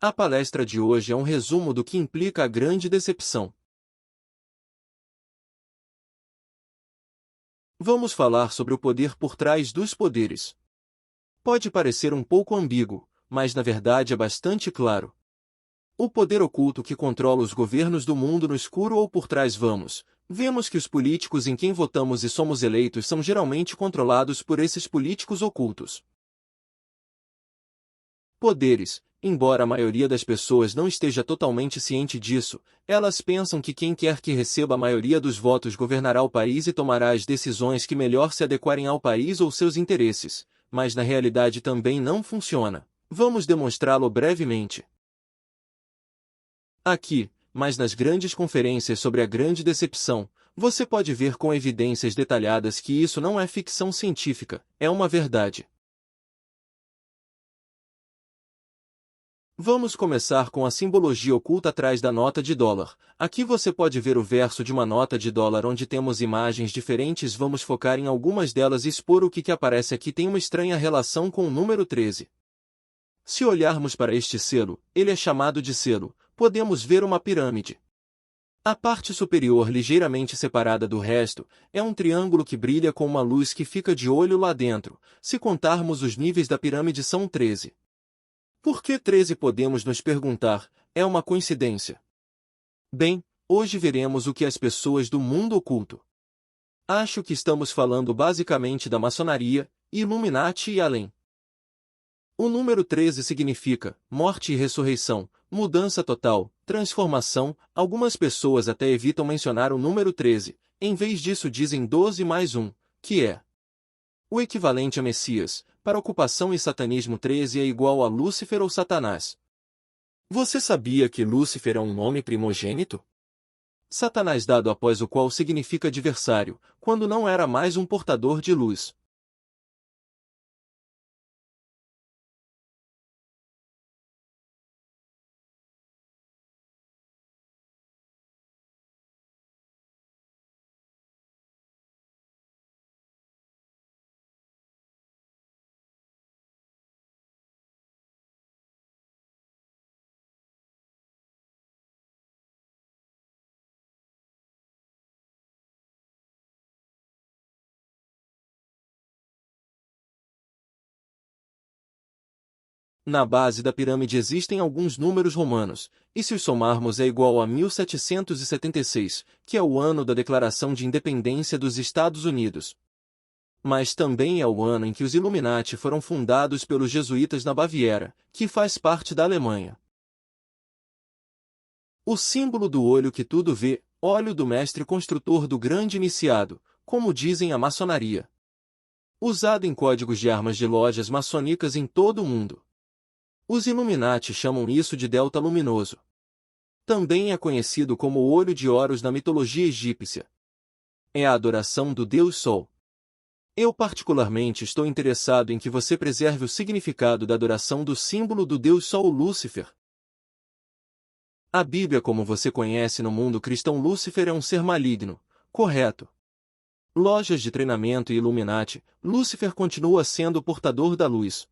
A palestra de hoje é um resumo do que implica a grande decepção. Vamos falar sobre o poder por trás dos poderes. Pode parecer um pouco ambíguo, mas na verdade é bastante claro. O poder oculto que controla os governos do mundo no escuro ou por trás vemos que os políticos em quem votamos e somos eleitos são geralmente controlados por esses políticos ocultos. Poderes. Embora a maioria das pessoas não esteja totalmente ciente disso, elas pensam que quem quer que receba a maioria dos votos governará o país e tomará as decisões que melhor se adequarem ao país ou seus interesses, mas na realidade também não funciona. Vamos demonstrá-lo brevemente aqui, mas nas grandes conferências sobre a grande decepção, você pode ver com evidências detalhadas que isso não é ficção científica, é uma verdade. Vamos começar com a simbologia oculta atrás da nota de dólar. Aqui você pode ver o verso de uma nota de dólar onde temos imagens diferentes. Vamos focar em algumas delas e expor o que aparece aqui tem uma estranha relação com o número 13. Se olharmos para este selo, ele é chamado de selo, podemos ver uma pirâmide. A parte superior ligeiramente separada do resto, é um triângulo que brilha com uma luz que fica de olho lá dentro. Se contarmos os níveis da pirâmide são 13. Por que 13 podemos nos perguntar, é uma coincidência? Bem, hoje veremos o que as pessoas do mundo oculto. Acho que estamos falando basicamente da maçonaria, Illuminati e além. O número 13 significa morte e ressurreição, mudança total, transformação. Algumas pessoas até evitam mencionar o número 13, em vez disso dizem 12 mais 1, que é o equivalente a Messias. Para ocupação e satanismo 13 é igual a Lúcifer ou Satanás. Você sabia que Lúcifer é um nome primogênito? Satanás dado após o qual significa adversário, quando não era mais um portador de luz. Na base da pirâmide existem alguns números romanos, e se os somarmos é igual a 1776, que é o ano da Declaração de Independência dos Estados Unidos. Mas também é o ano em que os Illuminati foram fundados pelos jesuítas na Baviera, que faz parte da Alemanha. O símbolo do olho que tudo vê, olho do mestre construtor do grande iniciado, como dizem a maçonaria. Usado em códigos de armas de lojas maçônicas em todo o mundo. Os Illuminati chamam isso de delta luminoso. Também é conhecido como o olho de Horus na mitologia egípcia. É a adoração do Deus Sol. Eu particularmente estou interessado em que você preserve o significado da adoração do símbolo do Deus Sol Lúcifer. A Bíblia como você conhece no mundo cristão Lúcifer é um ser maligno, correto? Lojas de treinamento e Illuminati, Lúcifer continua sendo o portador da luz.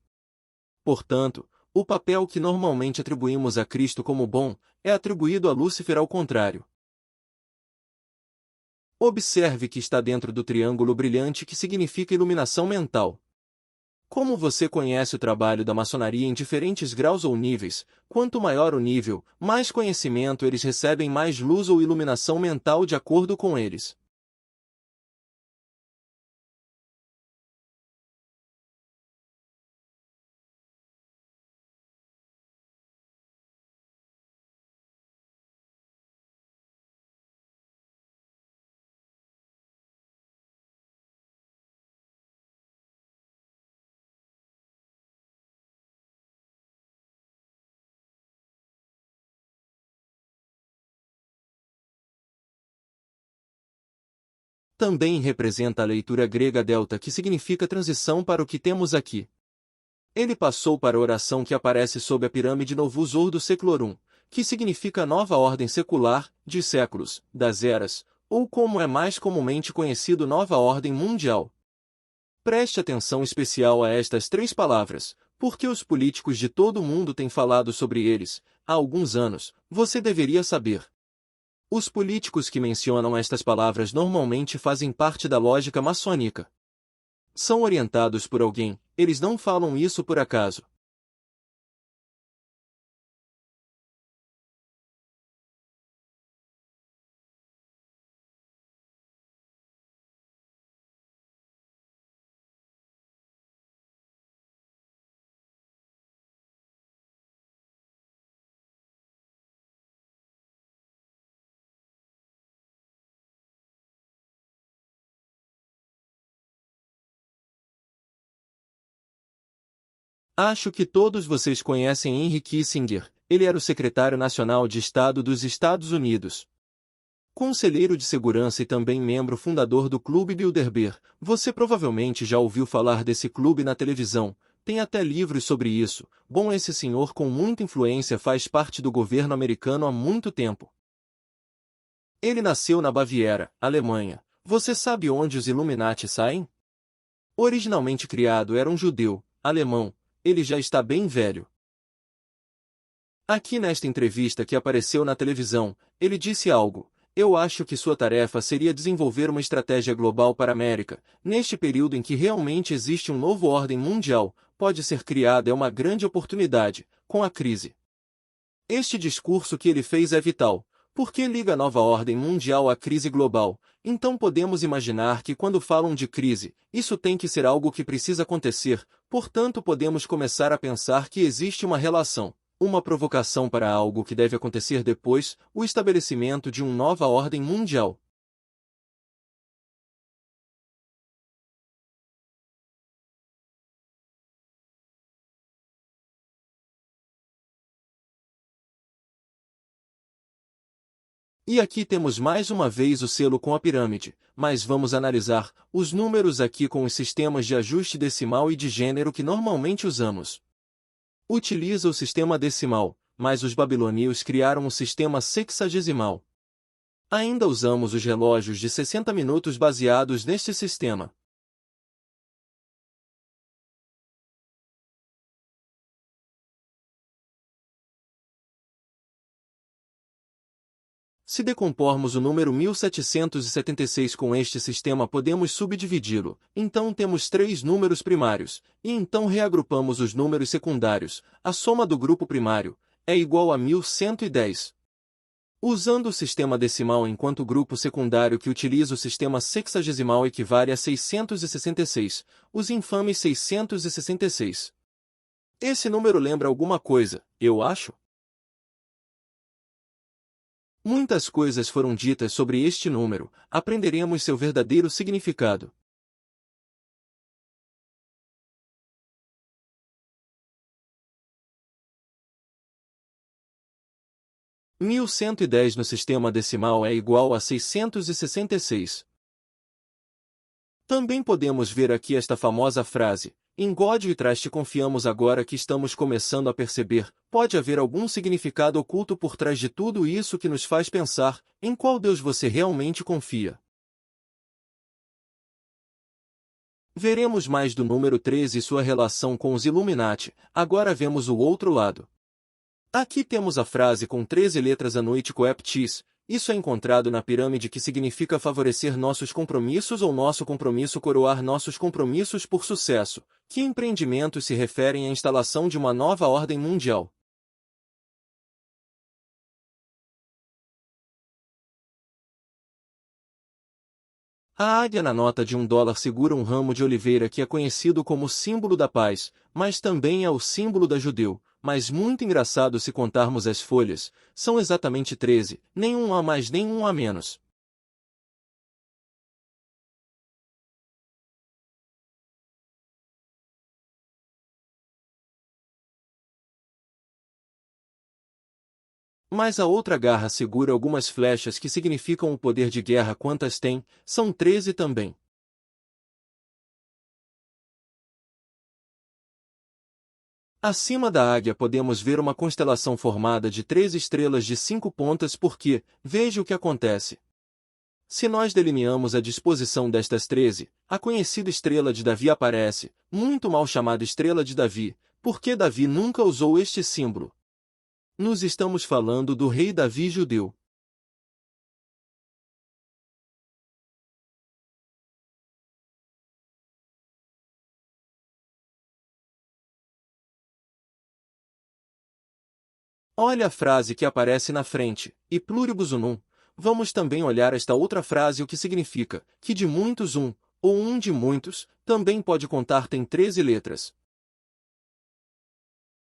Portanto, o papel que normalmente atribuímos a Cristo como bom, é atribuído a Lúcifer ao contrário. Observe que está dentro do triângulo brilhante que significa iluminação mental. Como você conhece o trabalho da maçonaria em diferentes graus ou níveis, quanto maior o nível, mais conhecimento eles recebem, mais luz ou iluminação mental de acordo com eles. Também representa a leitura grega delta que significa transição para o que temos aqui. Ele passou para a oração que aparece sob a pirâmide Novus Ordo Seclorum, que significa nova ordem secular, de séculos, das eras, ou como é mais comumente conhecido nova ordem mundial. Preste atenção especial a estas três palavras, Porque os políticos de todo o mundo têm falado sobre eles, há alguns anos, você deveria saber. Os políticos que mencionam estas palavras normalmente fazem parte da lógica maçônica. São orientados por alguém, eles não falam isso por acaso. Acho que todos vocês conhecem Henry Kissinger, ele era o secretário nacional de Estado dos Estados Unidos. Conselheiro de Segurança e também membro fundador do Clube Bilderberg. Você provavelmente já ouviu falar desse clube na televisão, tem até livros sobre isso. Bom, esse senhor com muita influência faz parte do governo americano há muito tempo. Ele nasceu na Baviera, Alemanha. Você sabe onde os Illuminati saem? Originalmente criado era um judeu, alemão. Ele já está bem velho. Aqui nesta entrevista que apareceu na televisão, ele disse algo. Eu acho que sua tarefa seria desenvolver uma estratégia global para a América. Neste período em que realmente existe um novo ordem mundial, pode ser criada é uma grande oportunidade, com a crise. Este discurso que ele fez é vital, porque liga a nova ordem mundial à crise global. Então podemos imaginar que quando falam de crise, isso tem que ser algo que precisa acontecer, portanto podemos começar a pensar que existe uma relação, uma provocação para algo que deve acontecer depois, o estabelecimento de uma nova ordem mundial. E aqui temos mais uma vez o selo com a pirâmide, mas vamos analisar os números aqui com os sistemas de ajuste decimal e de gênero que normalmente usamos. Utiliza o sistema decimal, mas os babilônios criaram o sistema sexagesimal. Ainda usamos os relógios de 60 minutos baseados neste sistema. Se decompormos o número 1776 com este sistema podemos subdividi-lo, então temos três números primários, e então reagrupamos os números secundários, a soma do grupo primário, é igual a 1110. Usando o sistema decimal enquanto grupo secundário que utiliza o sistema sexagesimal equivale a 666, os infames 666. Esse número lembra alguma coisa, eu acho? Muitas coisas foram ditas sobre este número, aprenderemos seu verdadeiro significado. Mil cento e dez no sistema decimal é igual a 666. Também podemos ver aqui esta famosa frase, em God We Trust confiamos agora que estamos começando a perceber, pode haver algum significado oculto por trás de tudo isso que nos faz pensar, em qual Deus você realmente confia. Veremos mais do número 13 e sua relação com os Illuminati, agora vemos o outro lado. Aqui temos a frase com 13 letras anuítico eptis, isso é encontrado na pirâmide que significa favorecer nossos compromissos ou nosso compromisso coroar nossos compromissos por sucesso, que empreendimentos se referem à instalação de uma nova ordem mundial. A águia na nota de $1 segura um ramo de oliveira que é conhecido como símbolo da paz, mas também é o símbolo da judeu. Mas muito engraçado se contarmos as folhas, são exatamente 13, nenhum a mais nenhum a menos. Mas a outra garra segura algumas flechas que significam o poder de guerra. Quantas tem? São 13 também. Acima da águia podemos ver uma constelação formada de 13 estrelas de 5 pontas porque, veja o que acontece. Se nós delineamos a disposição destas 13, a conhecida estrela de Davi aparece, muito mal chamada estrela de Davi, Por que Davi nunca usou este símbolo? Nos estamos falando do rei Davi judeu. Olha a frase que aparece na frente, e pluribus unum. Vamos também olhar esta outra frase, o que significa, que de muitos um, ou um de muitos, também pode contar tem 13 letras.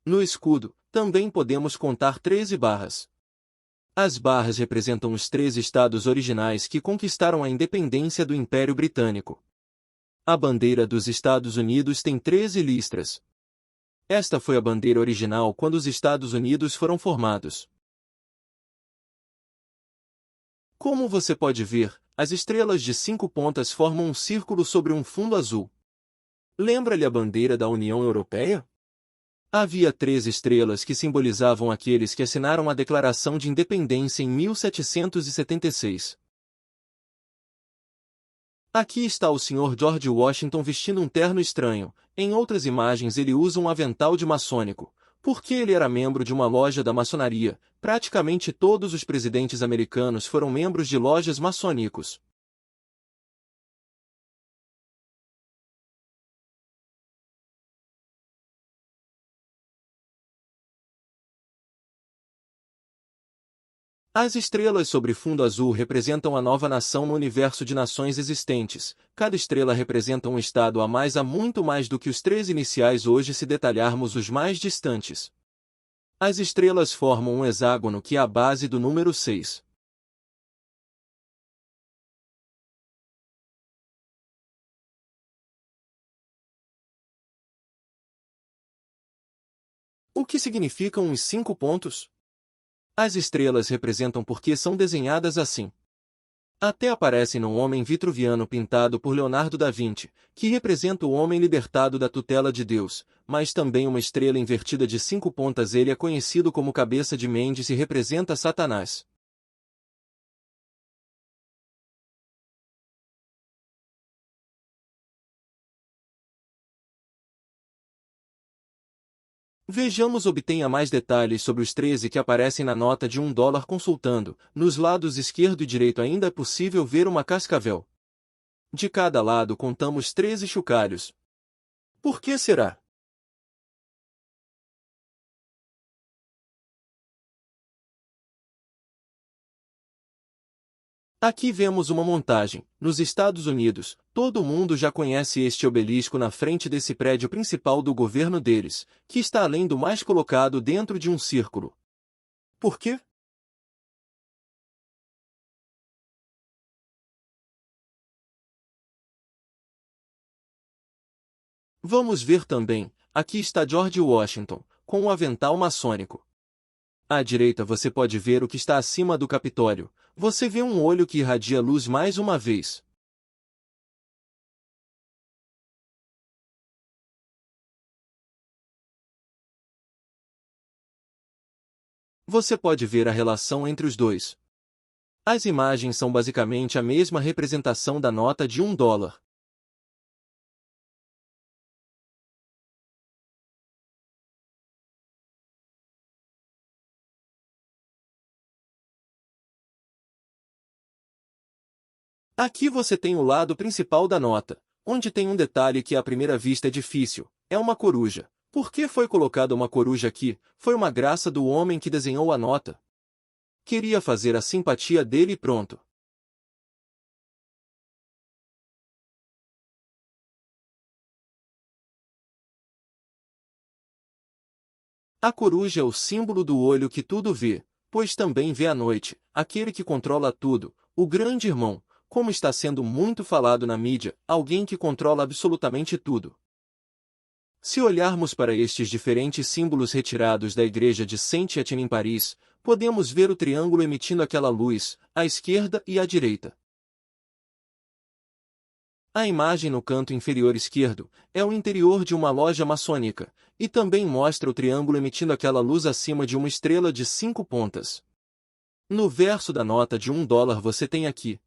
No escudo, também podemos contar 13 barras. As barras representam os 13 estados originais que conquistaram a independência do Império Britânico. A bandeira dos Estados Unidos tem 13 listras. Esta foi a bandeira original quando os Estados Unidos foram formados. Como você pode ver, as estrelas de 5 pontas formam um círculo sobre um fundo azul. Lembra-lhe a bandeira da União Europeia? Havia 13 estrelas que simbolizavam aqueles que assinaram a Declaração de Independência em 1776. Aqui está o Sr. George Washington vestindo um terno estranho. Em outras imagens ele usa um avental de maçônico. Porque ele era membro de uma loja da maçonaria. Praticamente todos os presidentes americanos foram membros de lojas maçônicos. As estrelas sobre fundo azul representam a nova nação no universo de nações existentes. Cada estrela representa um estado a mais muito mais do que os 13 iniciais hoje se detalharmos os mais distantes. As estrelas formam um hexágono que é a base do número 6. O que significam os 5 pontos? As estrelas representam porque são desenhadas assim. Até aparecem no homem vitruviano pintado por Leonardo da Vinci, que representa o homem libertado da tutela de Deus, mas também uma estrela invertida de 5 pontas. Ele é conhecido como cabeça de Mendes e representa Satanás. Vejamos, obtenha mais detalhes sobre os 13 que aparecem na nota de $1 consultando. Nos lados esquerdo e direito ainda é possível ver uma cascavel. De cada lado contamos 13 chocalhos. Por que será? Aqui vemos uma montagem. Nos Estados Unidos, todo mundo já conhece este obelisco na frente desse prédio principal do governo deles, que está além do mais colocado dentro de um círculo. Por quê? Vamos ver também. Aqui está George Washington, com um avental maçônico. À direita você pode ver o que está acima do Capitólio. Você vê um olho que irradia luz mais uma vez. Você pode ver a relação entre os dois. As imagens são basicamente a mesma representação da nota de $1. Aqui você tem o lado principal da nota, onde tem um detalhe que à primeira vista é difícil. É uma coruja. Por que foi colocada uma coruja aqui? Foi uma graça do homem que desenhou a nota. Queria fazer a simpatia dele e pronto. A coruja é o símbolo do olho que tudo vê, pois também vê à noite, aquele que controla tudo, o grande irmão, como está sendo muito falado na mídia, alguém que controla absolutamente tudo. Se olharmos para estes diferentes símbolos retirados da igreja de Saint-Étienne em Paris, podemos ver o triângulo emitindo aquela luz, à esquerda e à direita. A imagem no canto inferior esquerdo é o interior de uma loja maçônica, e também mostra o triângulo emitindo aquela luz acima de uma estrela de 5 pontas. No verso da nota de $1 você tem aqui.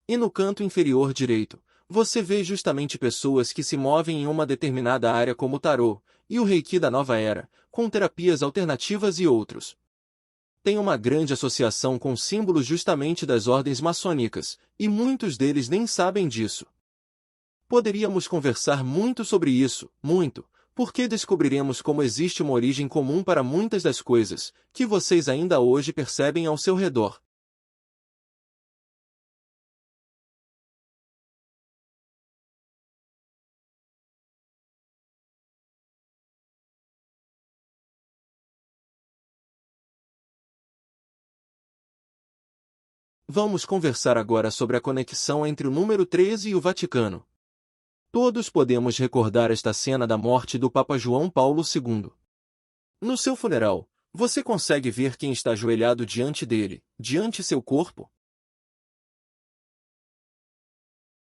E no canto inferior direito, Você vê justamente pessoas que se movem em uma determinada área como o tarô, e o Reiki da nova era, com terapias alternativas e outros. Tem uma grande associação com símbolos justamente das ordens maçônicas, e muitos deles nem sabem disso. Poderíamos conversar muito sobre isso, muito, porque descobriremos como existe uma origem comum para muitas das coisas, que vocês ainda hoje percebem ao seu redor. Vamos conversar agora sobre a conexão entre o número 13 e o Vaticano. Todos podemos recordar esta cena da morte do Papa João Paulo II. No seu funeral, você consegue ver quem está ajoelhado diante dele, diante seu corpo?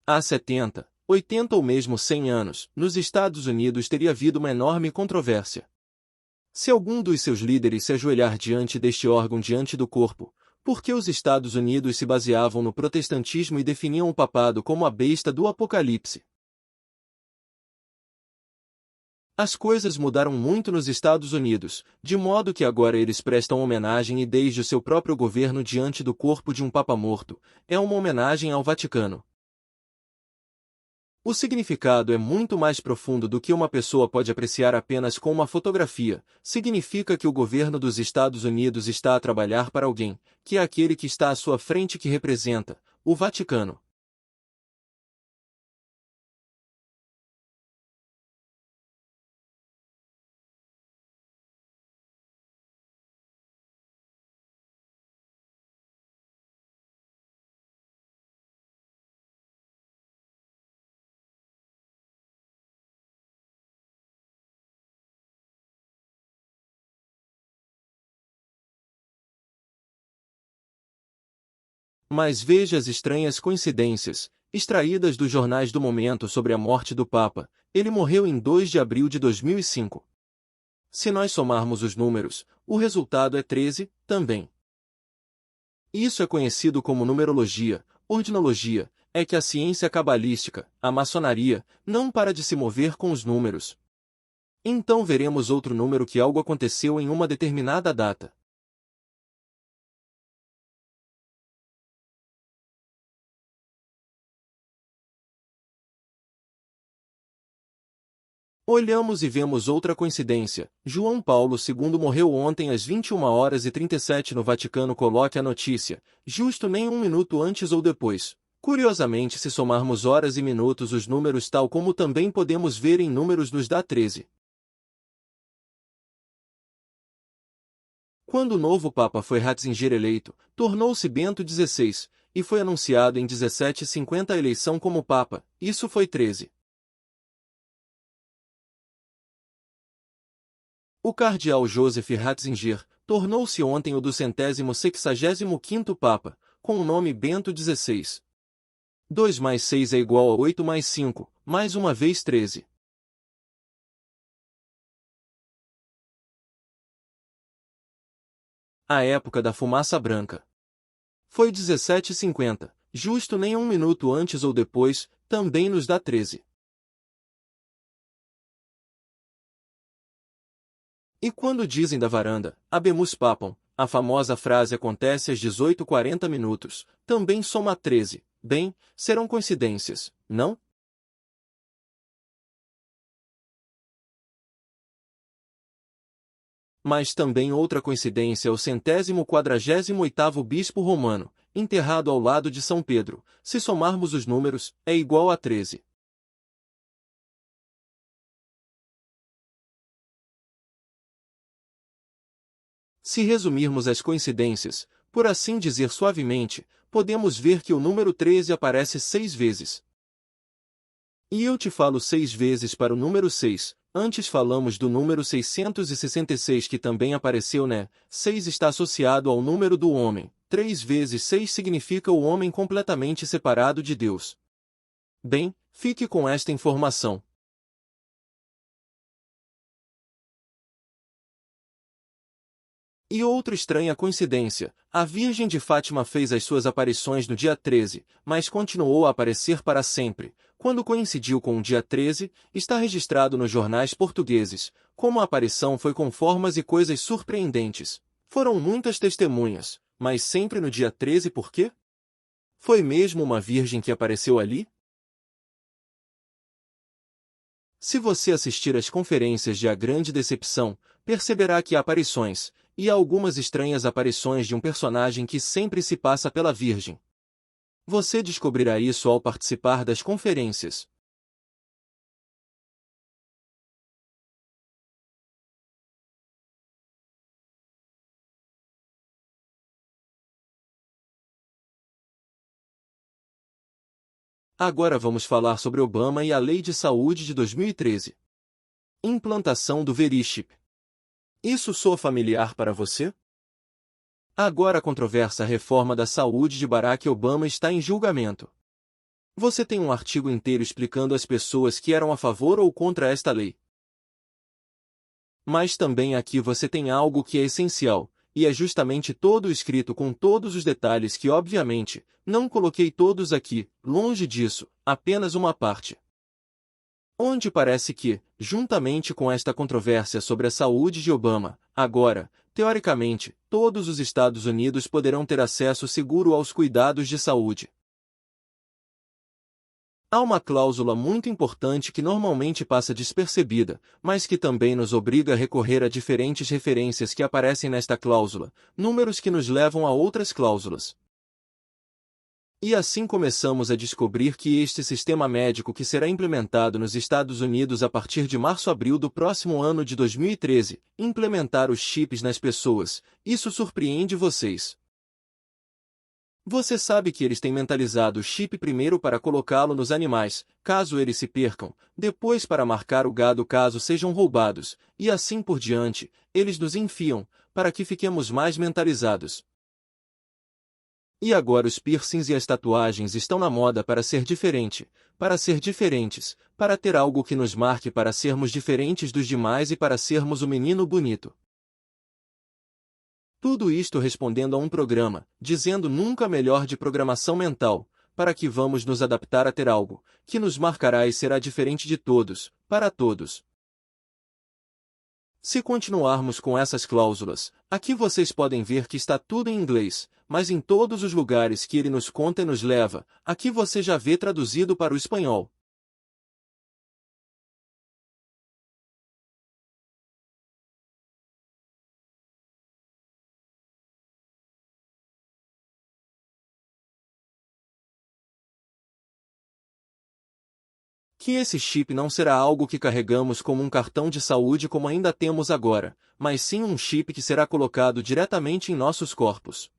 Há 70, 80 ou mesmo 100 anos, nos Estados Unidos teria havido uma enorme controvérsia. Se algum dos seus líderes se ajoelhar diante deste órgão diante do corpo, porque os Estados Unidos se baseavam no protestantismo e definiam o papado como a besta do Apocalipse. As coisas mudaram muito nos Estados Unidos, de modo que agora eles prestam homenagem e desde o seu próprio governo diante do corpo de um Papa morto, é uma homenagem ao Vaticano. O significado é muito mais profundo do que uma pessoa pode apreciar apenas com uma fotografia. Significa que o governo dos Estados Unidos está a trabalhar para alguém, que é aquele que está à sua frente que representa o Vaticano. Mas veja as estranhas coincidências, extraídas dos jornais do momento sobre a morte do Papa. Ele morreu em 2 de abril de 2005. Se nós somarmos os números, o resultado é 13, também. Isso é conhecido como numerologia, ordinologia, é que a ciência cabalística, a maçonaria, não para de se mover com os números. Então veremos outro número que algo aconteceu em uma determinada data. Olhamos e vemos outra coincidência. João Paulo II morreu ontem às 21h37 no Vaticano. Coloque a notícia, justo nem um minuto antes ou depois. Curiosamente, se somarmos horas e minutos, os números tal como também podemos ver em números nos dá 13. Quando o novo Papa foi Ratzinger eleito, tornou-se Bento XVI, e foi anunciado em 1750 a eleição como Papa, isso foi 13. O cardeal Joseph Ratzinger tornou-se ontem o 265º Papa, com o nome Bento XVI. 2 mais 6 é igual a 8 mais 5, mais uma vez 13. A época da fumaça branca. Foi 1750, justo nem um minuto antes ou depois, também nos dá 13. E quando dizem da varanda, habemus papam, a famosa frase acontece às 18h40 minutos, também soma 13. Bem, serão coincidências, não? Mas também outra coincidência é o 148º bispo romano, enterrado ao lado de São Pedro. Se somarmos os números, é igual a 13. Se resumirmos as coincidências, por assim dizer suavemente, podemos ver que o número 13 aparece 6 vezes. E eu te falo 6 vezes para o número 6. Antes falamos do número 666 que também apareceu, né? 6 está associado ao número do homem. 3 vezes 6 significa o homem completamente separado de Deus. Bem, fique com esta informação. E outra estranha coincidência, a Virgem de Fátima fez as suas aparições no dia 13, mas continuou a aparecer para sempre. Quando coincidiu com o dia 13, está registrado nos jornais portugueses, como a aparição foi com formas e coisas surpreendentes. Foram muitas testemunhas, mas sempre no dia 13 por quê? Foi mesmo uma virgem que apareceu ali? Se você assistir às conferências de A Grande Decepção, perceberá que há aparições, e há algumas estranhas aparições de um personagem que sempre se passa pela Virgem. Você descobrirá isso ao participar das conferências. Agora vamos falar sobre Obama e a Lei de Saúde de 2013. Implantação do Veriship. Isso soa familiar para você? Agora a controversa reforma da saúde de Barack Obama está em julgamento. Você tem um artigo inteiro explicando às pessoas que eram a favor ou contra esta lei. Mas também aqui você tem algo que é essencial, e é justamente todo escrito com todos os detalhes que obviamente, não coloquei todos aqui, longe disso, apenas uma parte. Onde parece que, juntamente com esta controvérsia sobre a saúde de Obama, agora, teoricamente, todos os Estados Unidos poderão ter acesso seguro aos cuidados de saúde. Há uma cláusula muito importante que normalmente passa despercebida, mas que também nos obriga a recorrer a diferentes referências que aparecem nesta cláusula, números que nos levam a outras cláusulas. E assim começamos a descobrir que este sistema médico que será implementado nos Estados Unidos a partir de março-abril do próximo ano de 2013, implementar os chips nas pessoas, isso surpreende vocês. Você sabe que eles têm mentalizado o chip primeiro para colocá-lo nos animais, caso eles se percam, depois para marcar o gado caso sejam roubados, e assim por diante, eles nos enfiam, para que fiquemos mais mentalizados. E agora os piercings e as tatuagens estão na moda para ser diferente, para ser diferentes, para ter algo que nos marque para sermos diferentes dos demais e para sermos o menino bonito. Tudo isto respondendo a um programa, dizendo nunca melhor de programação mental, para que vamos nos adaptar a ter algo, que nos marcará e será diferente de todos, para todos. Se continuarmos com essas cláusulas, aqui vocês podem ver que está tudo em inglês, mas em todos os lugares que ele nos conta e nos leva, aqui você já vê traduzido para o espanhol. Que esse chip não será algo que carregamos como um cartão de saúde como ainda temos agora, mas sim um chip que será colocado diretamente em nossos corpos.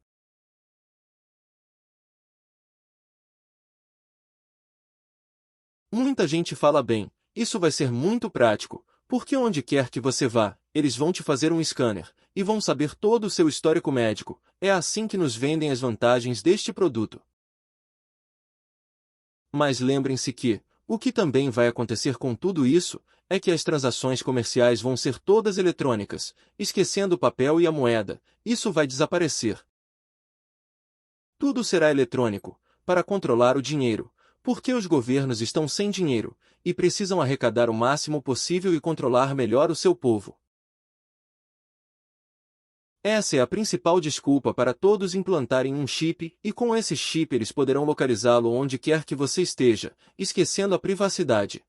Muita gente fala bem, isso vai ser muito prático, porque onde quer que você vá, eles vão te fazer um scanner, e vão saber todo o seu histórico médico, é assim que nos vendem as vantagens deste produto. Mas lembrem-se que, o que também vai acontecer com tudo isso, é que as transações comerciais vão ser todas eletrônicas, esquecendo o papel e a moeda, isso vai desaparecer. Tudo será eletrônico, para controlar o dinheiro, porque os governos estão sem dinheiro, e precisam arrecadar o máximo possível e controlar melhor o seu povo. Essa é a principal desculpa para todos implantarem um chip, e com esse chip eles poderão localizá-lo onde quer que você esteja, esquecendo a privacidade.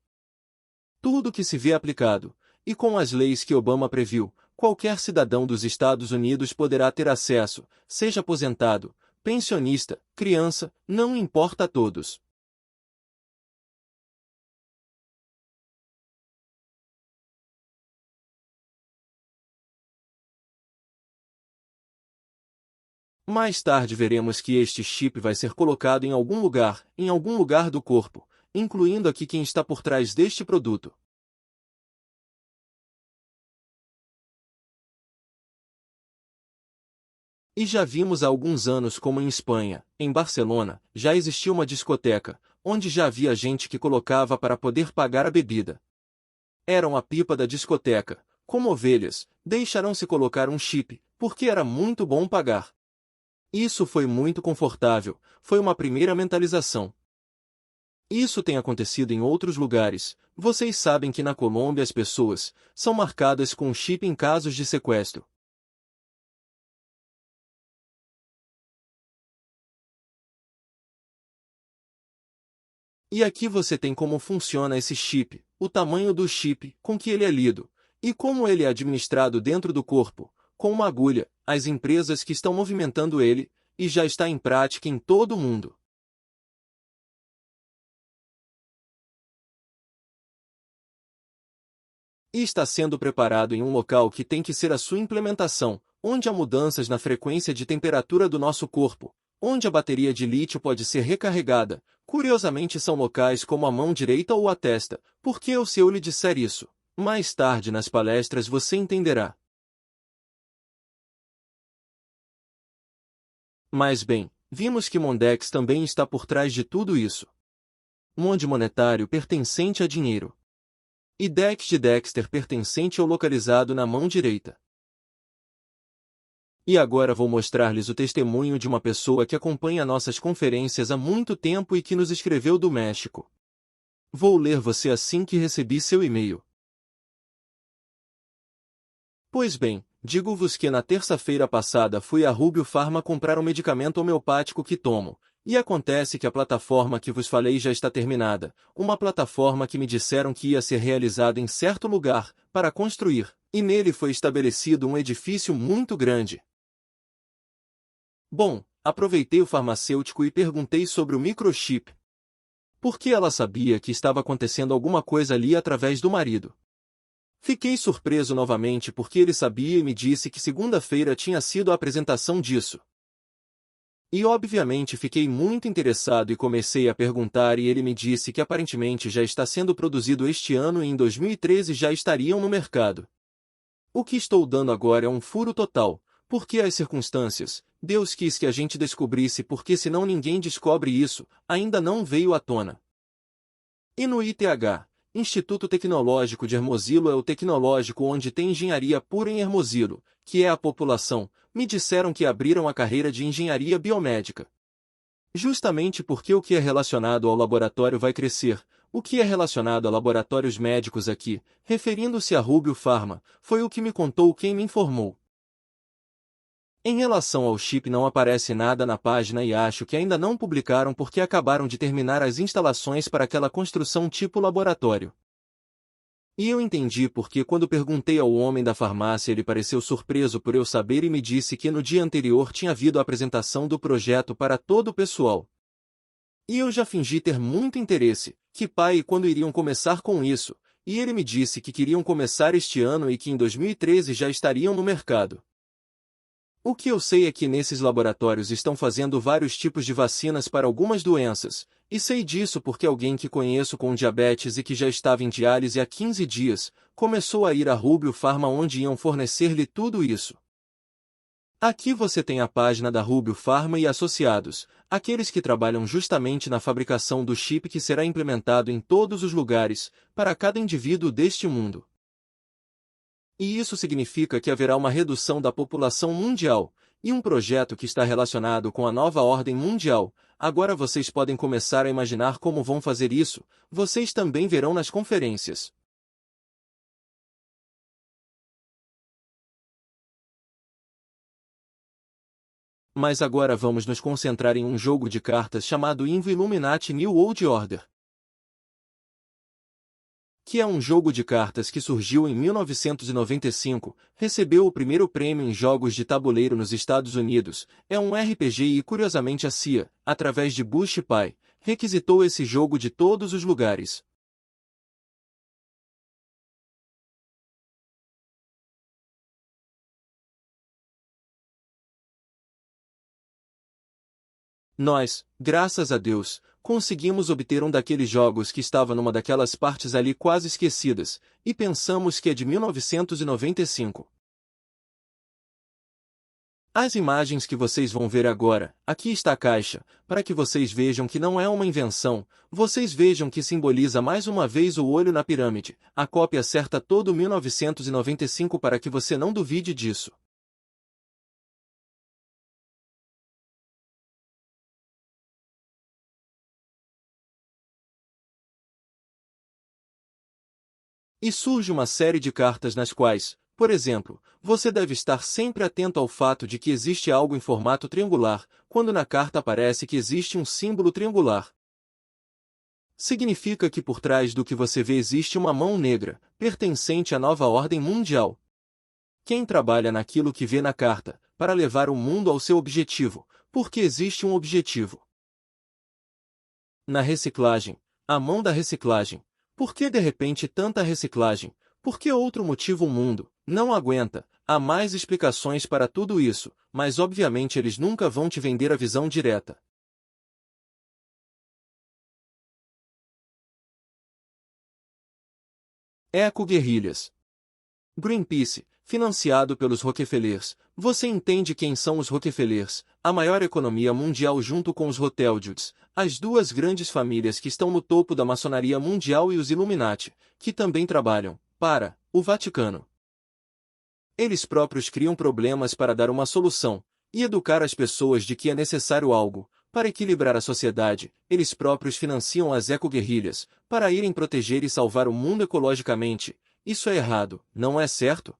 Tudo que se vê aplicado, e com as leis que Obama previu, qualquer cidadão dos Estados Unidos poderá ter acesso, seja aposentado, pensionista, criança, não importa a todos. Mais tarde veremos que este chip vai ser colocado em algum lugar do corpo, incluindo aqui quem está por trás deste produto. E já vimos há alguns anos como em Espanha, em Barcelona, já existia uma discoteca, onde já havia gente que colocava para poder pagar a bebida. Eram a pipa da discoteca, como ovelhas, deixarão-se colocar um chip, porque era muito bom pagar. Isso foi muito confortável, foi uma primeira mentalização. Isso tem acontecido em outros lugares. Vocês sabem que na Colômbia as pessoas são marcadas com chip em casos de sequestro. E aqui você tem como funciona esse chip, o tamanho do chip, com que ele é lido, e como ele é administrado dentro do corpo, com uma agulha, as empresas que estão movimentando ele, e já está em prática em todo o mundo. E está sendo preparado em um local que tem que ser a sua implementação, onde há mudanças na frequência de temperatura do nosso corpo, onde a bateria de lítio pode ser recarregada. Curiosamente são locais como a mão direita ou a testa, porque se eu lhe disser isso, mais tarde nas palestras você entenderá. Mas bem, vimos que Mondex também está por trás de tudo isso. Monde monetário pertencente a dinheiro. E Dex de Dexter pertencente ou localizado na mão direita. E agora vou mostrar-lhes o testemunho de uma pessoa que acompanha nossas conferências há muito tempo e que nos escreveu do México. Vou ler você assim que recebi seu e-mail. Pois bem, digo-vos que na terça-feira passada fui a Rubio Pharma comprar um medicamento homeopático que tomo, e acontece que a plataforma que vos falei já está terminada, uma plataforma que me disseram que ia ser realizada em certo lugar, para construir, e nele foi estabelecido um edifício muito grande. Bom, aproveitei o farmacêutico e perguntei sobre o microchip. Porque ela sabia que estava acontecendo alguma coisa ali através do marido. Fiquei surpreso novamente porque ele sabia e me disse que segunda-feira tinha sido a apresentação disso. E obviamente fiquei muito interessado e comecei a perguntar e ele me disse que aparentemente já está sendo produzido este ano e em 2013 já estariam no mercado. O que estou dando agora é um furo total, porque as circunstâncias, Deus quis que a gente descobrisse porque senão ninguém descobre isso, ainda não veio à tona. E no ITH, Instituto Tecnológico de Hermosilo é o tecnológico onde tem engenharia pura em Hermosilo, que é a população, me disseram que abriram a carreira de engenharia biomédica. Justamente porque o que é relacionado ao laboratório vai crescer, o que é relacionado a laboratórios médicos aqui, referindo-se a Rubio Pharma, foi o que me contou quem me informou. Em relação ao chip não aparece nada na página e acho que ainda não publicaram porque acabaram de terminar as instalações para aquela construção tipo laboratório. E eu entendi porque quando perguntei ao homem da farmácia ele pareceu surpreso por eu saber e me disse que no dia anterior tinha havido a apresentação do projeto para todo o pessoal. E eu já fingi ter muito interesse, que pai e quando iriam começar com isso, e ele me disse que queriam começar este ano e que em 2013 já estariam no mercado. O que eu sei é que nesses laboratórios estão fazendo vários tipos de vacinas para algumas doenças, e sei disso porque alguém que conheço com diabetes e que já estava em diálise há 15 dias, começou a ir a Rubio Pharma onde iam fornecer-lhe tudo isso. Aqui você tem a página da Rubio Pharma e associados, aqueles que trabalham justamente na fabricação do chip que será implementado em todos os lugares, para cada indivíduo deste mundo. E isso significa que haverá uma redução da população mundial, e um projeto que está relacionado com a nova ordem mundial. Agora vocês podem começar a imaginar como vão fazer isso, vocês também verão nas conferências. Mas agora vamos nos concentrar em um jogo de cartas chamado Invo Illuminati New World Order, que é um jogo de cartas que surgiu em 1995, recebeu o primeiro prêmio em jogos de tabuleiro nos Estados Unidos, é um RPG e curiosamente a CIA, através de Bush Pai, requisitou esse jogo de todos os lugares. Nós, graças a Deus, conseguimos obter um daqueles jogos que estava numa daquelas partes ali quase esquecidas, e pensamos que é de 1995. As imagens que vocês vão ver agora, aqui está a caixa, para que vocês vejam que não é uma invenção, vocês vejam que simboliza mais uma vez o olho na pirâmide, a cópia certa todo 1995 para que você não duvide disso. E surge uma série de cartas nas quais, por exemplo, você deve estar sempre atento ao fato de que existe algo em formato triangular, quando na carta aparece que existe um símbolo triangular. Significa que por trás do que você vê existe uma mão negra, pertencente à nova ordem mundial. Quem trabalha naquilo que vê na carta, para levar o mundo ao seu objetivo, porque existe um objetivo. Na reciclagem, a mão da reciclagem. Por que de repente tanta reciclagem? Por que outro motivo o mundo não aguenta? Há mais explicações para tudo isso, mas obviamente eles nunca vão te vender a visão direta. Eco-guerrilhas. Greenpeace, financiado pelos Rockefellers. Você entende quem são os Rockefellers, a maior economia mundial junto com os Rothschilds, as duas grandes famílias que estão no topo da maçonaria mundial e os Illuminati, que também trabalham para o Vaticano. Eles próprios criam problemas para dar uma solução e educar as pessoas de que é necessário algo para equilibrar a sociedade. Eles próprios financiam as ecoguerrilhas para irem proteger e salvar o mundo ecologicamente. Isso é errado, não é certo?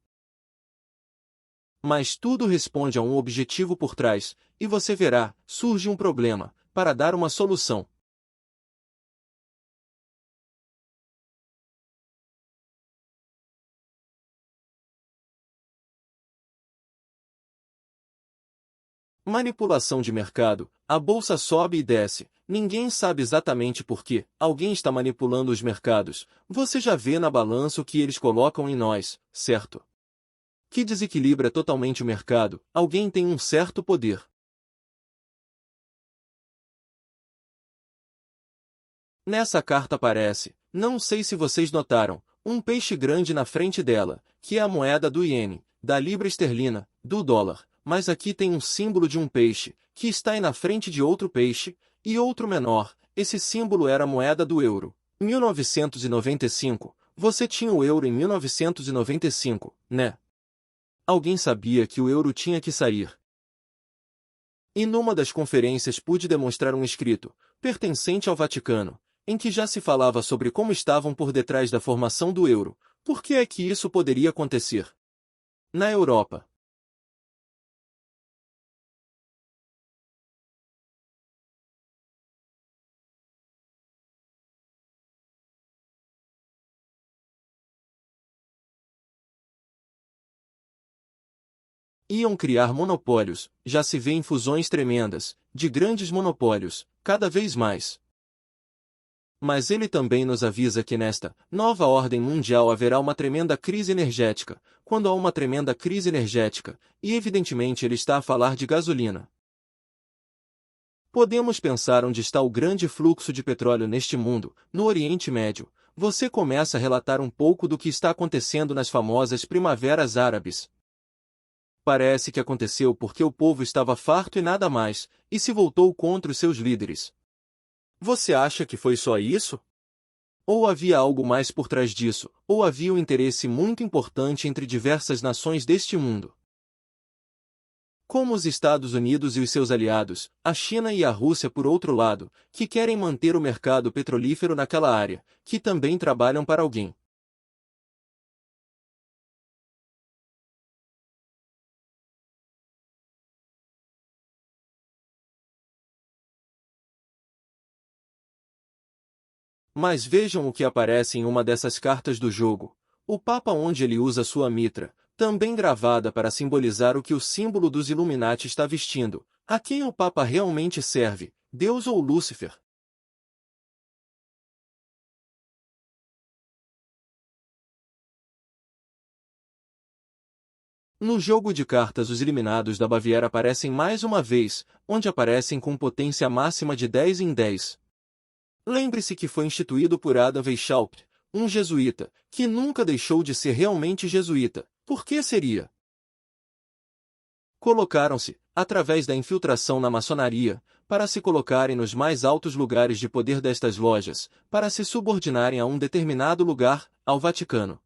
Mas tudo responde a um objetivo por trás, e você verá, surge um problema, para dar uma solução. Manipulação de mercado. A bolsa sobe e desce. Ninguém sabe exatamente por quê. Alguém está manipulando os mercados. Você já vê na balança o que eles colocam em nós, certo? Que desequilibra totalmente o mercado. Alguém tem um certo poder. Nessa carta aparece, não sei se vocês notaram, um peixe grande na frente dela, que é a moeda do iene, da libra esterlina, do dólar, mas aqui tem um símbolo de um peixe, que está aí na frente de outro peixe, e outro menor, esse símbolo era a moeda do euro. 1995, você tinha o euro em 1995, né? Alguém sabia que o euro tinha que sair. E numa das conferências pude demonstrar um escrito, pertencente ao Vaticano, em que já se falava sobre como estavam por detrás da formação do euro. Por que é que isso poderia acontecer? Na Europa. Iam criar monopólios, já se vê em fusões tremendas, de grandes monopólios, cada vez mais. Mas ele também nos avisa que nesta nova ordem mundial haverá uma tremenda crise energética. Quando há uma tremenda crise energética, e evidentemente ele está a falar de gasolina. Podemos pensar onde está o grande fluxo de petróleo neste mundo, no Oriente Médio. Você começa a relatar um pouco do que está acontecendo nas famosas primaveras árabes. Parece que aconteceu porque o povo estava farto e nada mais, e se voltou contra os seus líderes. Você acha que foi só isso? Ou havia algo mais por trás disso, ou havia um interesse muito importante entre diversas nações deste mundo? Como os Estados Unidos e os seus aliados, a China e a Rússia por outro lado, que querem manter o mercado petrolífero naquela área, que também trabalham para alguém. Mas vejam o que aparece em uma dessas cartas do jogo. O Papa onde ele usa sua mitra, também gravada para simbolizar o que o símbolo dos Illuminati está vestindo. A quem o Papa realmente serve, Deus ou Lúcifer? No jogo de cartas os eliminados da Baviera aparecem mais uma vez, onde aparecem com potência máxima de 10 em 10. Lembre-se que foi instituído por Adam Weishaupt, um jesuíta, que nunca deixou de ser realmente jesuíta. Por que seria? Colocaram-se, através da infiltração na maçonaria, para se colocarem nos mais altos lugares de poder destas lojas, para se subordinarem a um determinado lugar, ao Vaticano.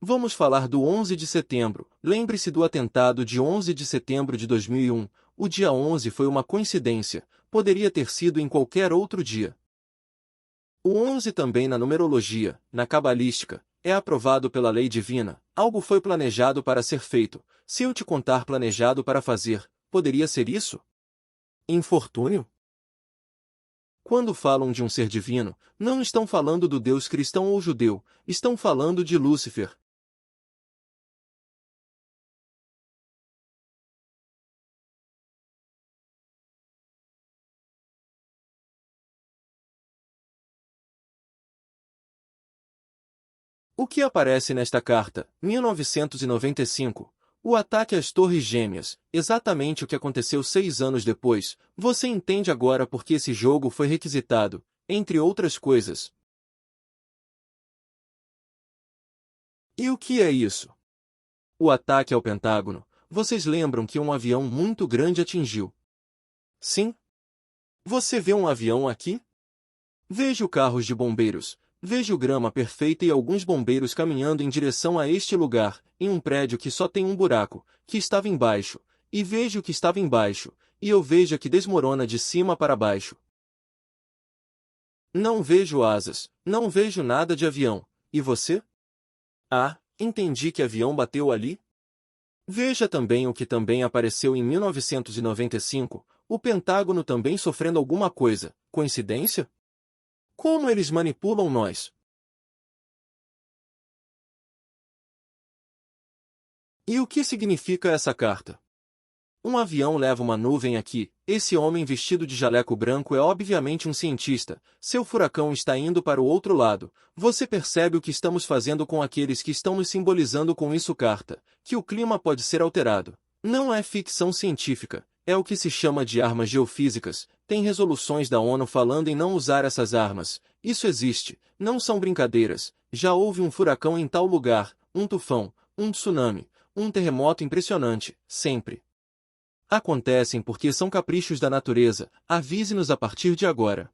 Vamos falar do 11 de setembro. Lembre-se do atentado de 11 de setembro de 2001. O dia 11 foi uma coincidência, poderia ter sido em qualquer outro dia. O 11 também na numerologia, na cabalística, é aprovado pela lei divina. Algo foi planejado para ser feito. Se eu te contar planejado para fazer, poderia ser isso? Infortúnio? Quando falam de um ser divino, não estão falando do Deus cristão ou judeu, estão falando de Lúcifer. O que aparece nesta carta, 1995? O ataque às Torres Gêmeas, exatamente o que aconteceu 6 anos depois. Você entende agora por que esse jogo foi requisitado, entre outras coisas. E o que é isso? O ataque ao Pentágono. Vocês lembram que um avião muito grande atingiu? Sim? Você vê um avião aqui? Vejo carros de bombeiros. Vejo grama perfeita e alguns bombeiros caminhando em direção a este lugar, em um prédio que só tem um buraco, que estava embaixo, e vejo que estava embaixo, e eu vejo que desmorona de cima para baixo. Não vejo asas, não vejo nada de avião. E você? Ah, entendi que avião bateu ali? Veja também o que também apareceu em 1995, o Pentágono também sofrendo alguma coisa. Coincidência? Como eles manipulam nós? E o que significa essa carta? Um avião leva uma nuvem aqui. Esse homem vestido de jaleco branco é obviamente um cientista. Seu furacão está indo para o outro lado. Você percebe o que estamos fazendo com aqueles que estão nos simbolizando com isso carta, que o clima pode ser alterado. Não é ficção científica, é o que se chama de armas geofísicas. Tem resoluções da ONU falando em não usar essas armas. Isso existe, não são brincadeiras. Já houve um furacão em tal lugar, um tufão, um tsunami, um terremoto impressionante, sempre. Acontecem porque são caprichos da natureza, avise-nos a partir de agora.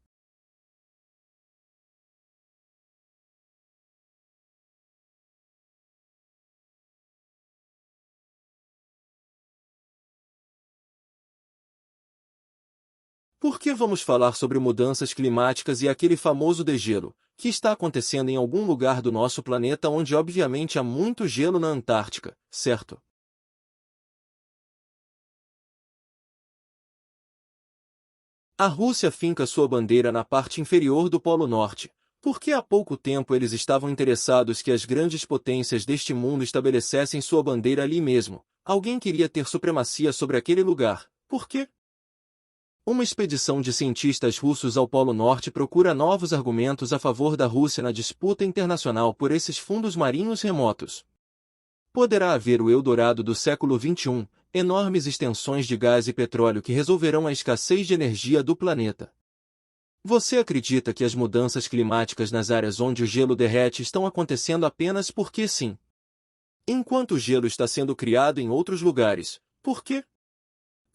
Por que vamos falar sobre mudanças climáticas e aquele famoso degelo, que está acontecendo em algum lugar do nosso planeta onde obviamente há muito gelo na Antártica, certo? A Rússia finca sua bandeira na parte inferior do Polo Norte, porque há pouco tempo eles estavam interessados que as grandes potências deste mundo estabelecessem sua bandeira ali mesmo. Alguém queria ter supremacia sobre aquele lugar. Por quê? Uma expedição de cientistas russos ao Polo Norte procura novos argumentos a favor da Rússia na disputa internacional por esses fundos marinhos remotos. Poderá haver o Eldorado do século XXI, enormes extensões de gás e petróleo que resolverão a escassez de energia do planeta. Você acredita que as mudanças climáticas nas áreas onde o gelo derrete estão acontecendo apenas porque sim? Enquanto o gelo está sendo criado em outros lugares, por quê?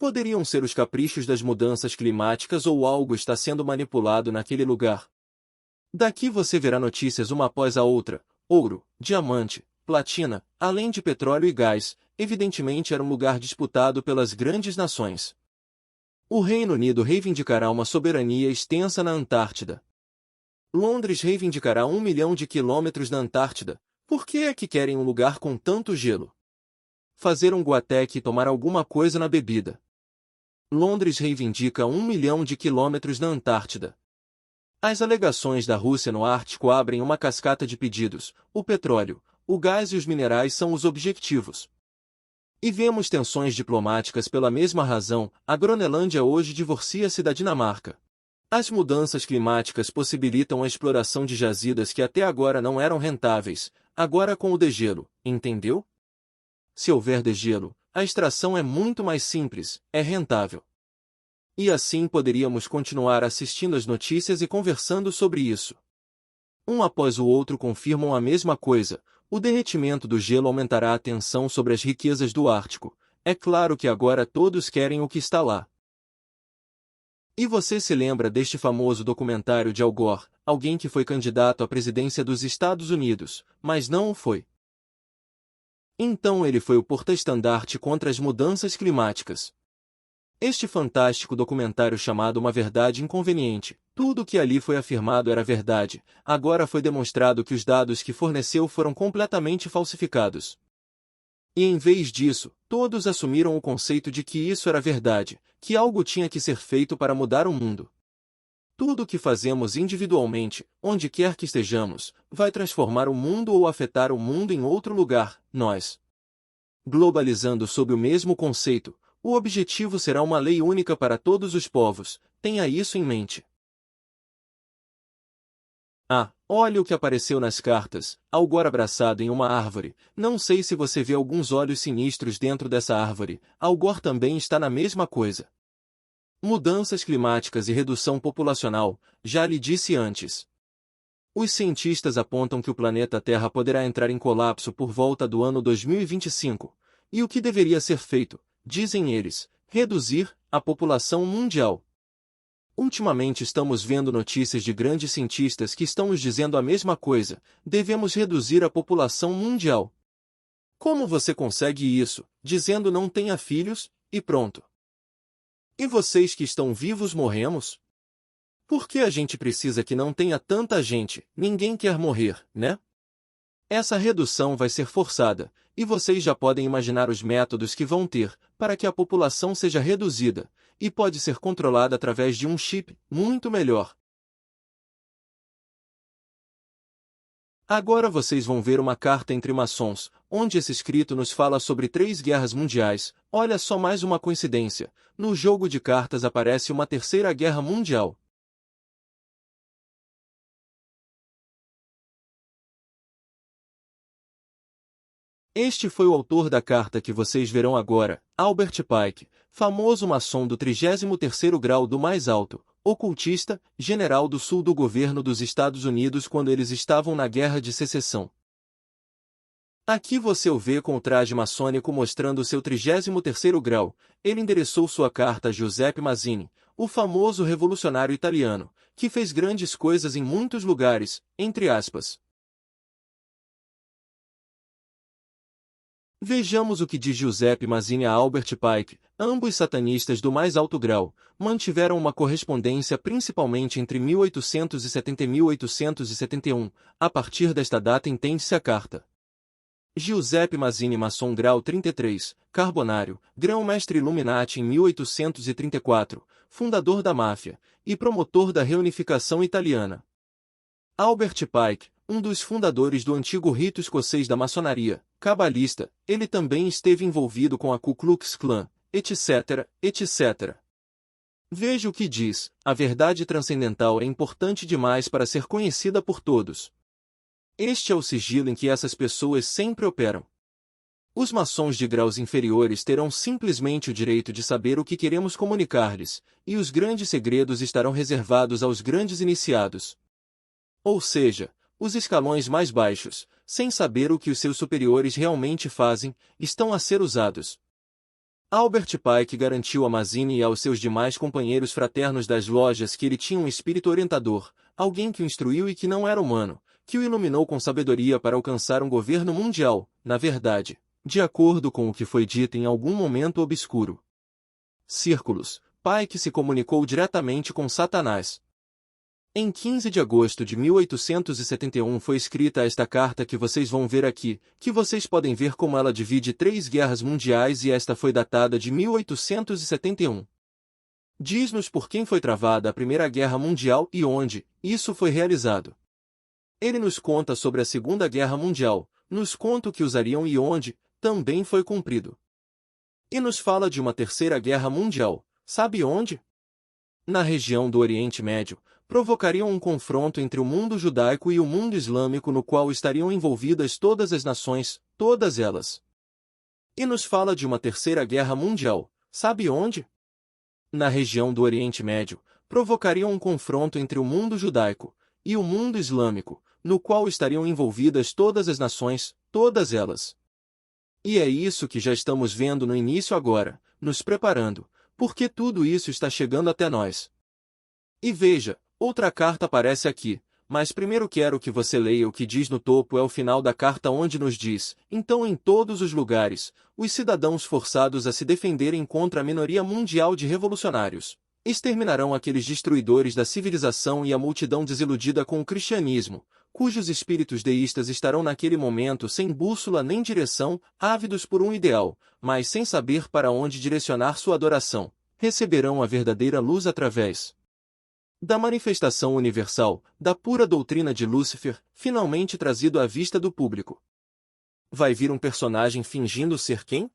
Poderiam ser os caprichos das mudanças climáticas ou algo está sendo manipulado naquele lugar. Daqui você verá notícias uma após a outra: ouro, diamante, platina, além de petróleo e gás. Evidentemente era um lugar disputado pelas grandes nações. O Reino Unido reivindicará uma soberania extensa na Antártida. Londres reivindicará 1 milhão de quilômetros na Antártida. Por que é que querem um lugar com tanto gelo? Fazer um guateque e tomar alguma coisa na bebida. Londres reivindica 1 milhão de quilômetros na Antártida. As alegações da Rússia no Ártico abrem uma cascata de pedidos. O petróleo, o gás e os minerais são os objetivos. E vemos tensões diplomáticas pela mesma razão. A Groenlândia hoje divorcia-se da Dinamarca. As mudanças climáticas possibilitam a exploração de jazidas que até agora não eram rentáveis, agora com o degelo, entendeu? Se houver degelo, a extração é muito mais simples, é rentável. E assim poderíamos continuar assistindo às notícias e conversando sobre isso. Um após o outro confirmam a mesma coisa: o derretimento do gelo aumentará a tensão sobre as riquezas do Ártico. É claro que agora todos querem o que está lá. E você se lembra deste famoso documentário de Al Gore, alguém que foi candidato à presidência dos Estados Unidos, mas não o foi? Então ele foi o porta-estandarte contra as mudanças climáticas. Este fantástico documentário chamado Uma Verdade Inconveniente, tudo o que ali foi afirmado era verdade, agora foi demonstrado que os dados que forneceu foram completamente falsificados. E em vez disso, todos assumiram o conceito de que isso era verdade, que algo tinha que ser feito para mudar o mundo. Tudo o que fazemos individualmente, onde quer que estejamos, vai transformar o mundo ou afetar o mundo em outro lugar, nós. Globalizando sob o mesmo conceito, o objetivo será uma lei única para todos os povos, tenha isso em mente. Ah, olha o que apareceu nas cartas, Algor abraçado em uma árvore, não sei se você vê alguns olhos sinistros dentro dessa árvore, Algor também está na mesma coisa. Mudanças climáticas e redução populacional, já lhe disse antes. Os cientistas apontam que o planeta Terra poderá entrar em colapso por volta do ano 2025. E o que deveria ser feito, dizem eles, reduzir a população mundial. Ultimamente estamos vendo notícias de grandes cientistas que estão nos dizendo a mesma coisa, devemos reduzir a população mundial. Como você consegue isso, dizendo não tenha filhos, e pronto? E vocês que estão vivos morremos? Por que a gente precisa que não tenha tanta gente? Ninguém quer morrer, né? Essa redução vai ser forçada, e vocês já podem imaginar os métodos que vão ter para que a população seja reduzida, e pode ser controlada através de um chip muito melhor. Agora vocês vão ver uma carta entre maçons, onde esse escrito nos fala sobre 3 guerras mundiais. Olha só mais uma coincidência, no jogo de cartas aparece uma terceira guerra mundial. Este foi o autor da carta que vocês verão agora, Albert Pike, famoso maçom do 33º grau do mais alto, ocultista, general do sul do governo dos Estados Unidos quando eles estavam na Guerra de Secessão. Aqui você o vê com o traje maçônico mostrando seu 33º grau. Ele endereçou sua carta a Giuseppe Mazzini, o famoso revolucionário italiano, que fez grandes coisas em muitos lugares, entre aspas. Vejamos o que diz Giuseppe Mazzini a Albert Pike. Ambos satanistas do mais alto grau, mantiveram uma correspondência principalmente entre 1870 e 1871. A partir desta data entende-se a carta. Giuseppe Mazzini, maçom grau 33, carbonário, grão-mestre Illuminati em 1834, fundador da máfia, e promotor da reunificação italiana. Albert Pike, um dos fundadores do antigo rito escocês da maçonaria, cabalista, ele também esteve envolvido com a Ku Klux Klan, etc., etc. Veja o que diz, a verdade transcendental é importante demais para ser conhecida por todos. Este é o sigilo em que essas pessoas sempre operam. Os maçons de graus inferiores terão simplesmente o direito de saber o que queremos comunicar-lhes, e os grandes segredos estarão reservados aos grandes iniciados. Ou seja, os escalões mais baixos, sem saber o que os seus superiores realmente fazem, estão a ser usados. Albert Pike garantiu a Mazzini e aos seus demais companheiros fraternos das lojas que ele tinha um espírito orientador, alguém que o instruiu e que não era humano, que o iluminou com sabedoria para alcançar um governo mundial, na verdade, de acordo com o que foi dito em algum momento obscuro. Círculos, Pike se comunicou diretamente com Satanás. Em 15 de agosto de 1871 foi escrita esta carta que vocês vão ver aqui, que vocês podem ver como ela divide 3 guerras mundiais e esta foi datada de 1871. Diz-nos por quem foi travada a Primeira Guerra Mundial e onde isso foi realizado. Ele nos conta sobre a Segunda Guerra Mundial, nos conta o que usariam e onde também foi cumprido. E nos fala de uma Terceira Guerra Mundial, sabe onde? Na região do Oriente Médio, provocariam um confronto entre o mundo judaico e o mundo islâmico no qual estariam envolvidas todas as nações, todas elas. E nos fala de uma Terceira Guerra Mundial, sabe onde? Na região do Oriente Médio, provocariam um confronto entre o mundo judaico e o mundo islâmico, no qual estariam envolvidas todas as nações, todas elas. E é isso que já estamos vendo no início agora, nos preparando, porque tudo isso está chegando até nós. E veja, outra carta aparece aqui, mas primeiro quero que você leia o que diz no topo é o final da carta onde nos diz, então em todos os lugares, os cidadãos forçados a se defenderem contra a minoria mundial de revolucionários. Exterminarão aqueles destruidores da civilização e a multidão desiludida com o cristianismo, cujos espíritos deístas estarão naquele momento sem bússola nem direção, ávidos por um ideal, mas sem saber para onde direcionar sua adoração. Receberão a verdadeira luz através da manifestação universal, da pura doutrina de Lúcifer, finalmente trazido à vista do público. Vai vir um personagem fingindo ser quem?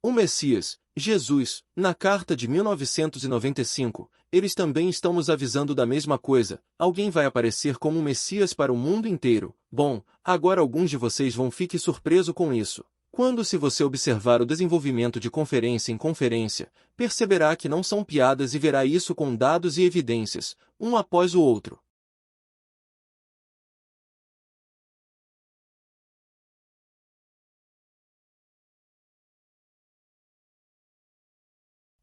O Messias, Jesus. Na carta de 1995, eles também estão nos avisando da mesma coisa. Alguém vai aparecer como um Messias para o mundo inteiro. Bom, agora alguns de vocês vão ficar surpresos com isso. Quando se você observar o desenvolvimento de conferência em conferência, perceberá que não são piadas e verá isso com dados e evidências, um após o outro.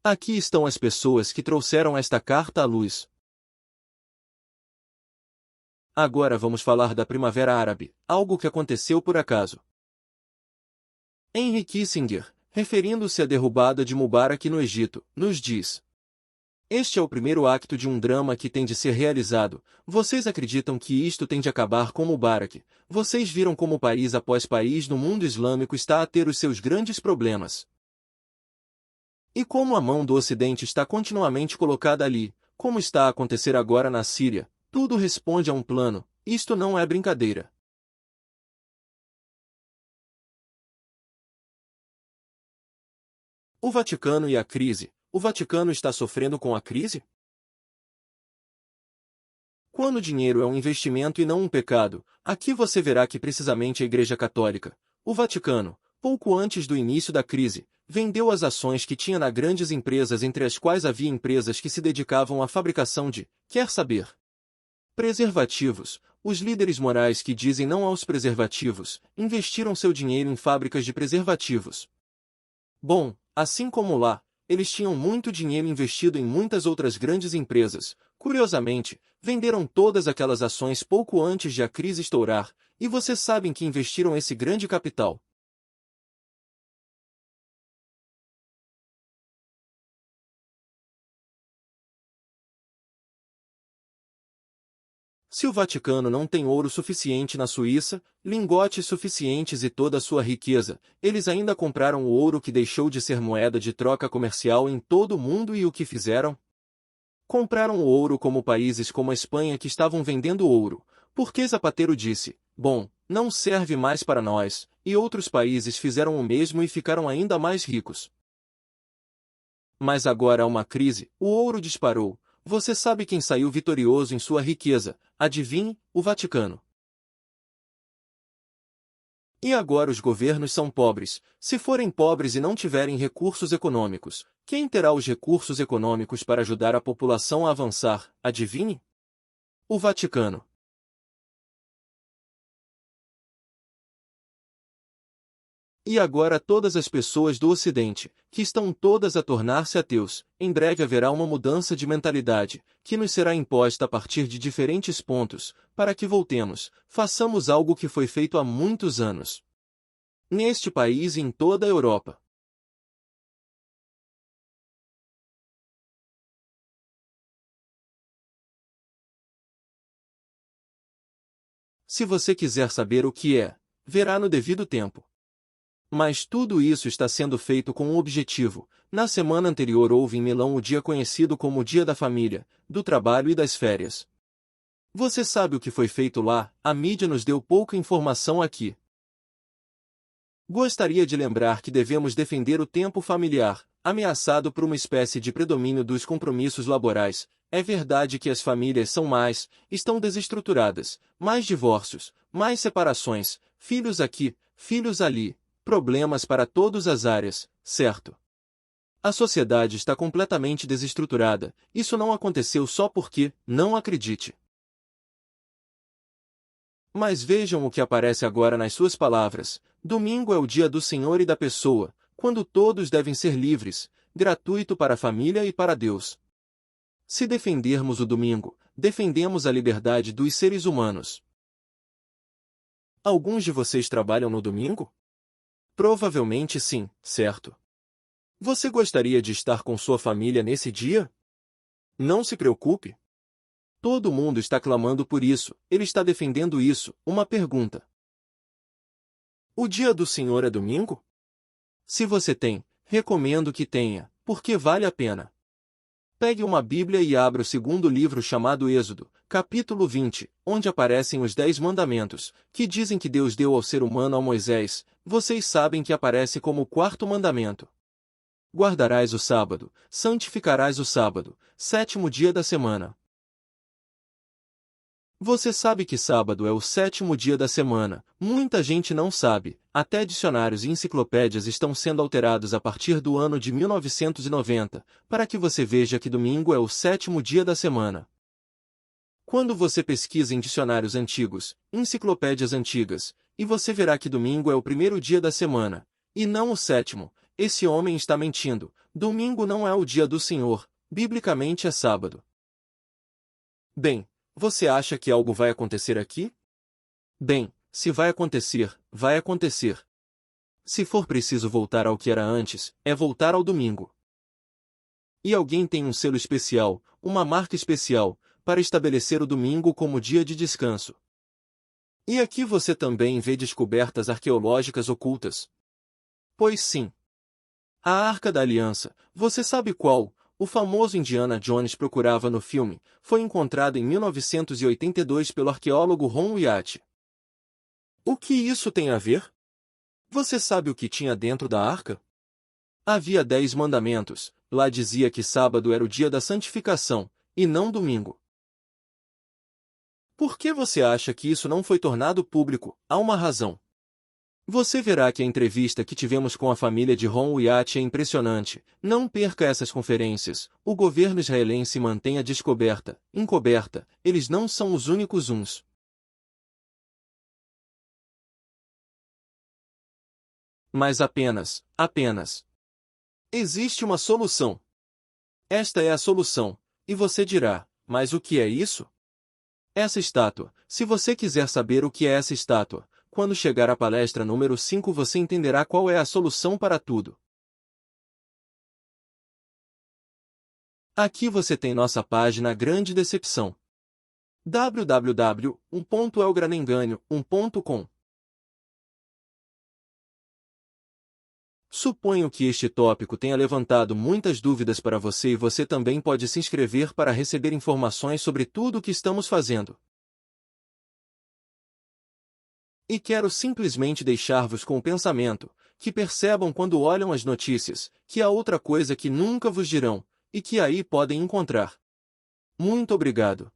Aqui estão as pessoas que trouxeram esta carta à luz. Agora vamos falar da Primavera Árabe, algo que aconteceu por acaso. Henry Kissinger, referindo-se à derrubada de Mubarak no Egito, nos diz: este é o primeiro acto de um drama que tem de ser realizado. Vocês acreditam que isto tem de acabar com Mubarak? Vocês viram como país após país no mundo islâmico está a ter os seus grandes problemas. E como a mão do Ocidente está continuamente colocada ali, como está a acontecer agora na Síria, tudo responde a um plano. Isto não é brincadeira. O Vaticano e a crise. O Vaticano está sofrendo com a crise? Quando o dinheiro é um investimento e não um pecado, aqui você verá que precisamente a Igreja Católica, o Vaticano, pouco antes do início da crise, vendeu as ações que tinha nas grandes empresas, entre as quais havia empresas que se dedicavam à fabricação de, quer saber, preservativos. Os líderes morais que dizem não aos preservativos, investiram seu dinheiro em fábricas de preservativos. Bom, assim como lá, eles tinham muito dinheiro investido em muitas outras grandes empresas. Curiosamente, venderam todas aquelas ações pouco antes de a crise estourar, e vocês sabem que investiram esse grande capital. Se o Vaticano não tem ouro suficiente na Suíça, lingotes suficientes e toda a sua riqueza, eles ainda compraram o ouro que deixou de ser moeda de troca comercial em todo o mundo e o que fizeram? Compraram o ouro como países como a Espanha que estavam vendendo ouro, porque Zapatero disse, bom, não serve mais para nós, e outros países fizeram o mesmo e ficaram ainda mais ricos. Mas agora há uma crise, o ouro disparou. Você sabe quem saiu vitorioso em sua riqueza? Adivinhe, o Vaticano. E agora os governos são pobres. Se forem pobres e não tiverem recursos econômicos, quem terá os recursos econômicos para ajudar a população a avançar? Adivinhe? O Vaticano. E agora todas as pessoas do Ocidente, que estão todas a tornar-se ateus, em breve haverá uma mudança de mentalidade, que nos será imposta a partir de diferentes pontos, para que voltemos, façamos algo que foi feito há muitos anos. Neste país e em toda a Europa. Se você quiser saber o que é, verá no devido tempo. Mas tudo isso está sendo feito com um objetivo. Na semana anterior houve em Milão o dia conhecido como o Dia da Família, do Trabalho e das Férias. Você sabe o que foi feito lá? A mídia nos deu pouca informação aqui. Gostaria de lembrar que devemos defender o tempo familiar, ameaçado por uma espécie de predomínio dos compromissos laborais. É verdade que as famílias são estão desestruturadas, mais divórcios, mais separações, filhos aqui, filhos ali. Problemas para todas as áreas, certo? A sociedade está completamente desestruturada. Isso não aconteceu só porque, não acredite. Mas vejam o que aparece agora nas suas palavras. Domingo é o dia do Senhor e da pessoa, quando todos devem ser livres, gratuito para a família e para Deus. Se defendermos o domingo, defendemos a liberdade dos seres humanos. Alguns de vocês trabalham no domingo? Provavelmente sim, certo? Você gostaria de estar com sua família nesse dia? Não se preocupe. Todo mundo está clamando por isso, ele está defendendo isso. Uma pergunta. O dia do Senhor é domingo? Se você tem, recomendo que tenha, porque vale a pena. Pegue uma Bíblia e abra o segundo livro chamado Êxodo, capítulo 20, onde aparecem os 10 mandamentos, que dizem que Deus deu ao ser humano a Moisés. Vocês sabem que aparece como o quarto mandamento. Guardarás o sábado, santificarás o sábado, sétimo dia da semana. Você sabe que sábado é o sétimo dia da semana. Muita gente não sabe, até dicionários e enciclopédias estão sendo alterados a partir do ano de 1990, para que você veja que domingo é o sétimo dia da semana. Quando você pesquisa em dicionários antigos, enciclopédias antigas, e você verá que domingo é o primeiro dia da semana, e não o sétimo, esse homem está mentindo. Domingo não é o dia do Senhor, biblicamente é sábado. Bem, você acha que algo vai acontecer aqui? Bem, se vai acontecer, vai acontecer. Se for preciso voltar ao que era antes, é voltar ao domingo. E alguém tem um selo especial, uma marca especial, para estabelecer o domingo como dia de descanso. E aqui você também vê descobertas arqueológicas ocultas. Pois sim. A Arca da Aliança, você sabe qual, o famoso Indiana Jones procurava no filme, foi encontrada em 1982 pelo arqueólogo Ron Wyatt. O que isso tem a ver? Você sabe o que tinha dentro da arca? Havia 10 mandamentos, lá dizia que sábado era o dia da santificação, e não domingo. Por que você acha que isso não foi tornado público? Há uma razão. Você verá que a entrevista que tivemos com a família de Ron Wyatt é impressionante. Não perca essas conferências. O governo israelense mantém a descoberta, encoberta. Eles não são os únicos uns. Mas apenas. Existe uma solução. Esta é a solução. E você dirá, mas o que é isso? Essa estátua. Se você quiser saber o que é essa estátua, quando chegar à palestra número 5 você entenderá qual é a solução para tudo. Aqui você tem nossa página Grande Decepção. www.elgranengano1.com. Suponho que este tópico tenha levantado muitas dúvidas para você e você também pode se inscrever para receber informações sobre tudo o que estamos fazendo. E quero simplesmente deixar-vos com o pensamento, que percebam quando olham as notícias, que há outra coisa que nunca vos dirão, e que aí podem encontrar. Muito obrigado.